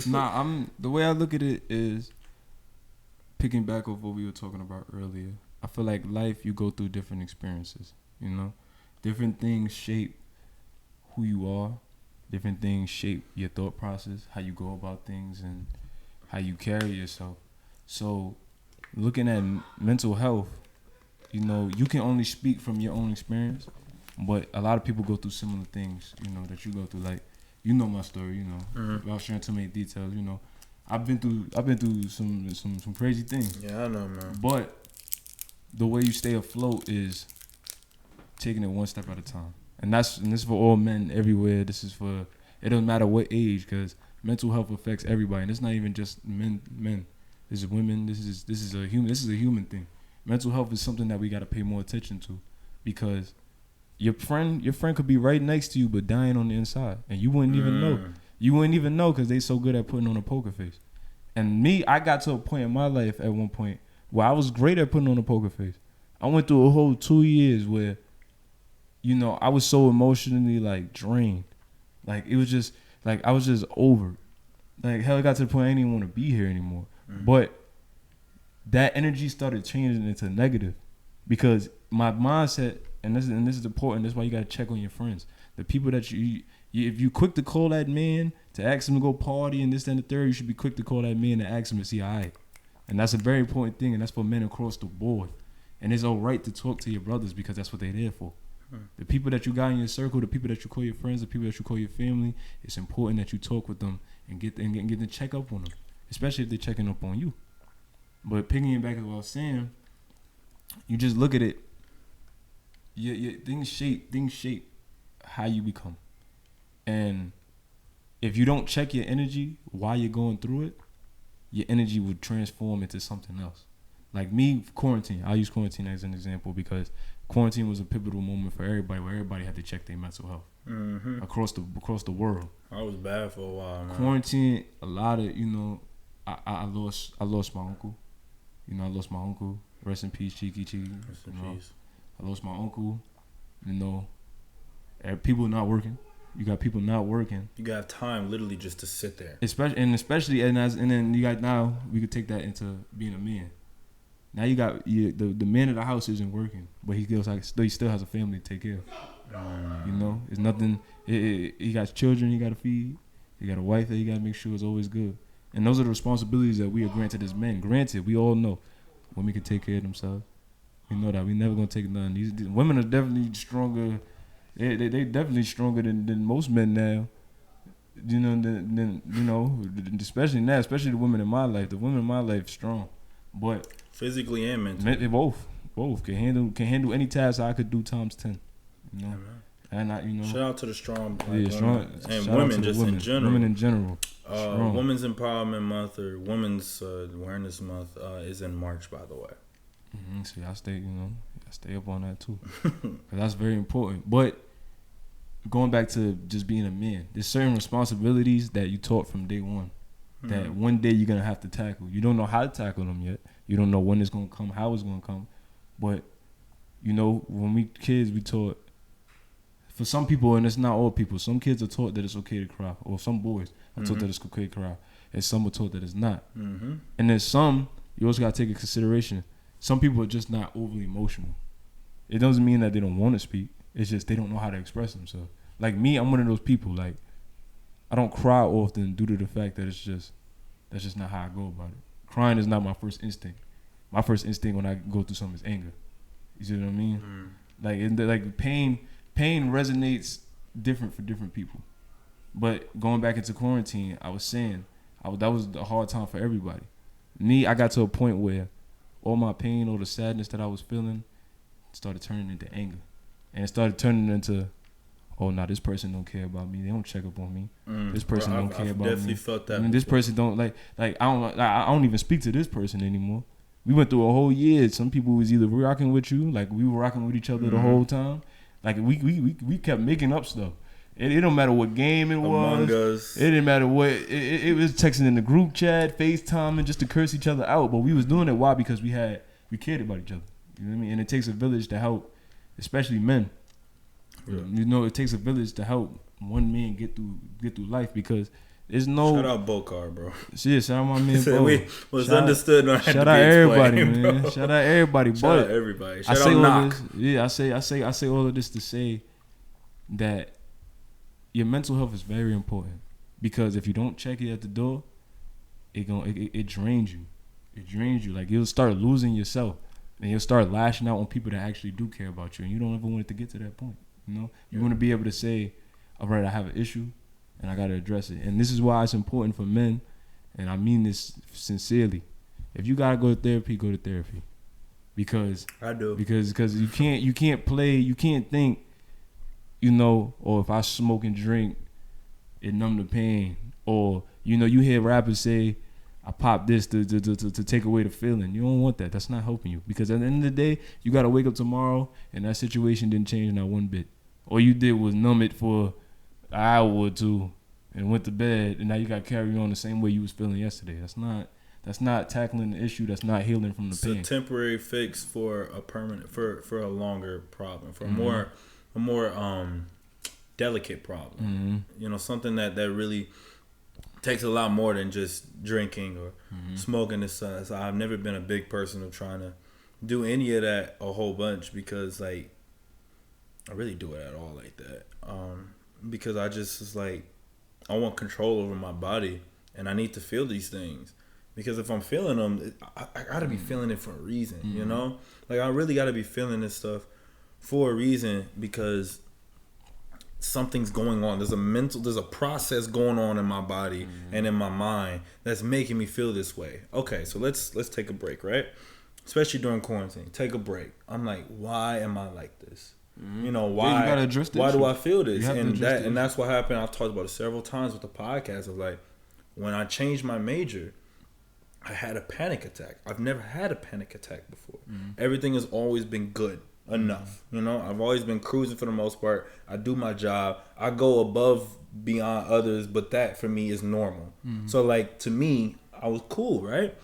The way I look at it is picking back off what we were talking about earlier. I feel like life, you go through different experiences, you know? Different things shape who you are. Different things shape your thought process, how you go about things, and how you carry yourself. So, looking at mental health, you know, you can only speak from your own experience, but a lot of people go through similar things, you know, that you go through. Like, you know my story, you know, without sharing too many details, you know. I've been through some crazy things. Yeah, I know, man. But the way you stay afloat is taking it one step at a time. And this is for all men everywhere. This is for, it doesn't matter what age, because mental health affects everybody. And it's not even just men. This is women. This is a human thing. Mental health is something that we got to pay more attention to, because your friend could be right next to you but dying on the inside, and you wouldn't even know. You wouldn't even know, because they so good at putting on a poker face. And me, I got to a point in my life at one point where I was great at putting on a poker face. I went through a whole 2 years where, you know, I was so emotionally like drained. Like, it was just like I was just over. Like, hell, it got to the point I didn't even want to be here anymore. But that energy started changing into negative, because my mindset, and this is important. That's why you gotta check on your friends. The people that you if you quick to call that man to ask him to go party and this, that, and the third, you should be quick to call that man to ask him to see all right. And that's a very important thing, and that's for men across the board. And it's all right to talk to your brothers, because that's what they're there for. The people that you got in your circle, the people that you call your friends, the people that you call your family, it's important that you talk with them and get to check up on them, especially if they're checking up on you. But picking back at what I was saying, you just look at it. Your things shape how you become. And if you don't check your energy while you're going through it, your energy would transform into something else. Like me, quarantine. I'll use quarantine as an example, because quarantine was a pivotal moment for everybody, where everybody had to check their mental health across the world. I was bad for a while, man. Quarantine, a lot of, you know, I lost my uncle. You know, I lost my uncle. Rest in peace, Cheeky. Rest in peace. I lost my uncle. You know, people not working. You got people not working. You got time literally just to sit there. Especially and then you got, now we could take that into being a man. Now you got the man of the house isn't working, but he still has a family to take care of. You know, it's nothing. He got children he got to feed. He got a wife that he got to make sure is always good. And those are the responsibilities that we are granted as men. Granted, we all know women can take care of themselves. We know that. We never gonna take none. These women are definitely stronger. They definitely stronger than most men now. You know, than you know, especially now, especially the women in my life. The women in my life strong, but physically and mentally. They both can handle any task I could do times 10. You know, yeah, and I, you know, shout out to the strong, strong, and women just in general. Women in general. Women's Empowerment Month, or Women's Awareness Month, is in March, by the way. So I stay up on that too, because that's very important. But going back to just being a man, there's certain responsibilities that you taught from day one that one day you're gonna have to tackle. You don't know how to tackle them yet. You don't know when it's gonna come, how it's gonna come. But you know, when we kids, we taught. For some people, and it's not all people, some kids are taught that it's okay to cry, or some boys are taught that it's okay to cry, and some are taught that it's not. And then some, you also gotta take into consideration, some people are just not overly emotional. It doesn't mean that they don't want to speak. It's just they don't know how to express themselves. Like me, I'm one of those people. Like, I don't cry often due to the fact that that's just not how I go about it. Crying is not my first instinct. My first instinct when I go through something is anger. You see what I mean? Like pain resonates different for different people. But going back into quarantine, I was saying that was a hard time for everybody. Me, I got to a point where all my pain, all the sadness that I was feeling started turning into anger. And it started turning into, oh, nah, this person don't care about me. They don't check up on me. This person don't care about me. I've definitely felt that. This person don't like I don't even speak to this person anymore. We went through a whole year. Some people was either rocking with you, like we were rocking with each other the whole time. Like we kept making up stuff. It don't matter what game it was. Among Us. It didn't matter what. It was texting in the group chat, FaceTiming just to curse each other out. But we was doing it. Why? Because we cared about each other. You know what I mean? And it takes a village to help, especially men. Yeah. You know, it takes a village to help one man get through life, because There's no. Shout out Bokar, bro. Yeah, shout out my man. Bo. We was understood. Shout out everybody, man. Bro. Shout out everybody. Shout out everybody. Shout out Knock. I say all of this to say that your mental health is very important, because if you don't check it at the door, it drains you. It drains you. Like, you'll start losing yourself, and you'll start lashing out on people that actually do care about you, and you don't ever want it to get to that point. You know, you want to be able to say, all right, I have an issue, and I got to address it. And this is why it's important for men, and I mean this sincerely. If you gotta go to therapy, go to therapy, because I do. Because you can't think, you know, or if I smoke and drink, it numb the pain, or you know, you hear rappers say, I pop this to take away the feeling. You don't want that. That's not helping you, because at the end of the day, you gotta wake up tomorrow and that situation didn't change not one bit. All you did was numb it for an hour or two and went to bed, and now you got to carry on the same way you was feeling yesterday. That's not tackling the issue. That's not healing from the pain. It's a temporary fix for a permanent, for a longer problem, for a more delicate problem. Mm-hmm. You know, something that really takes a lot more than just drinking or smoking and stuff. So I've never been a big person of trying to do any of that a whole bunch, because like I really do it at all like that. Because I just was like, I want control over my body, and I need to feel these things, because if I'm feeling them, I gotta be feeling it for a reason, you know? Like, I really gotta be feeling this stuff for a reason, because something's going on. There's a process going on in my body and in my mind that's making me feel this way. Okay, so let's take a break, right? Especially during quarantine. Take a break. I'm like, why am I like this? You know, why? Yeah, you why do I feel this? And that's what happened. I've talked about it several times with the podcast of like, when I changed my major, I had a panic attack. I've never had a panic attack before. Everything has always been good enough. You know, I've always been cruising for the most part. I do my job. I go above beyond others, but that for me is normal. So like, to me, I was cool, right?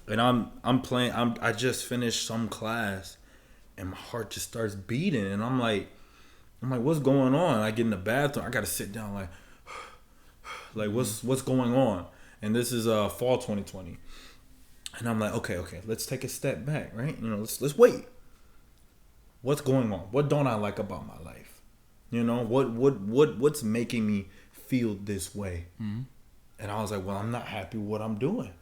And I'm playing. I just finished some class, and my heart just starts beating, and I'm like, what's going on? I get in the bathroom. I gotta sit down, like what's going on? And this is fall 2020, and I'm like, okay, let's take a step back, right? You know, let's wait. What's going on? What don't I like about my life? You know, what's making me feel this way? And I was like, well, I'm not happy with what I'm doing.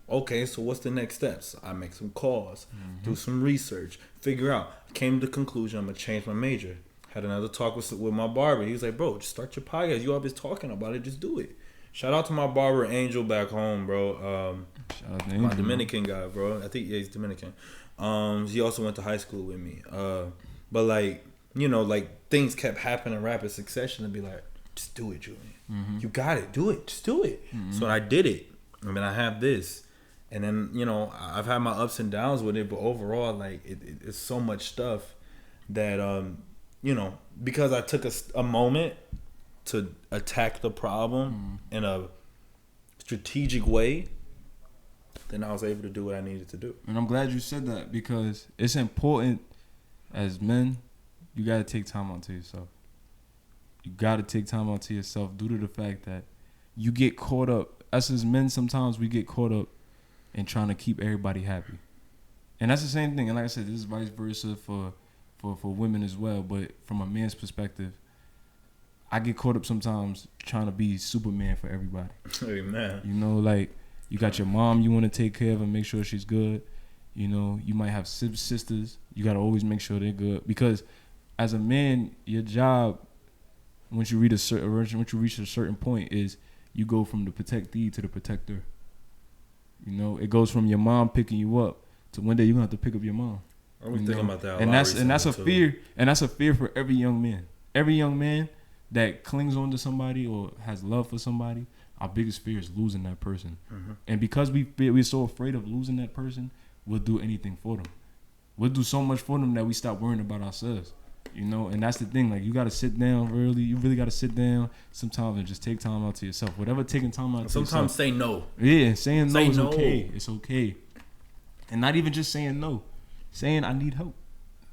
Okay, so what's the next steps? I make some calls, do some research, figure out. I came to the conclusion I'm going to change my major. Had another talk with my barber. He was like, bro, just start your podcast. You always talking about it. Just do it. Shout out to my barber, Angel, back home, bro. Shout out to my Angel, Dominican guy, bro. I think, yeah, he's Dominican. He also went to high school with me. But, like, you know, like, things kept happening in rapid succession, and be like, just do it, Julian. You got it. Do it. Just do it. So I did it. I mean, I have this. And then, you know, I've had my ups and downs with it, but overall, like, it's so much stuff that, you know, because I took a moment to attack the problem in a strategic way, then I was able to do what I needed to do. And I'm glad you said that, because it's important as men, you got to take time out to yourself. You got to take time out to yourself due to the fact that you get caught up. Us as men, sometimes we get caught up and trying to keep everybody happy. And that's the same thing. And like I said, this is vice versa for women as well. But from a man's perspective, I get caught up sometimes trying to be Superman for everybody. Amen. You know, like, you got your mom you want to take care of and make sure she's good. You know, you might have sisters. You got to always make sure they're good. Because as a man, your job, once you reach a certain point, is you go from the protectee to the protector. You know, it goes from your mom picking you up to one day you're gonna have to pick up your mom. I was thinking about that. And that's a fear. And that's a fear for every young man. Every young man that clings on to somebody or has love for somebody, our biggest fear is losing that person. And because we're so afraid of losing that person, we'll do anything for them. We'll do so much for them that we stop worrying about ourselves. You know, and that's the thing. Like, you got to sit down early. You really got to sit down sometimes and just take time out to yourself. Whatever taking time out to yourself. Sometimes say no. Yeah, saying no is okay. It's okay. And not even just saying no. Saying I need help.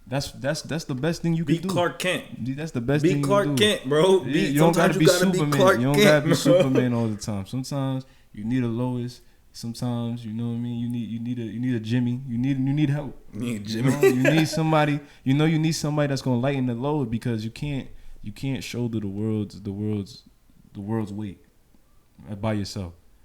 That's the best thing you can do. Be Clark Kent. That's the best thing you Clark can do. Kent, bro. You don't gotta be Superman. You don't gotta be Superman all the time. Sometimes you need a Lois. Sometimes, you know what I mean. You need a Jimmy. You need help. You need Jimmy. You need somebody. You need somebody that's gonna lighten the load, because you can't shoulder the world's weight by yourself.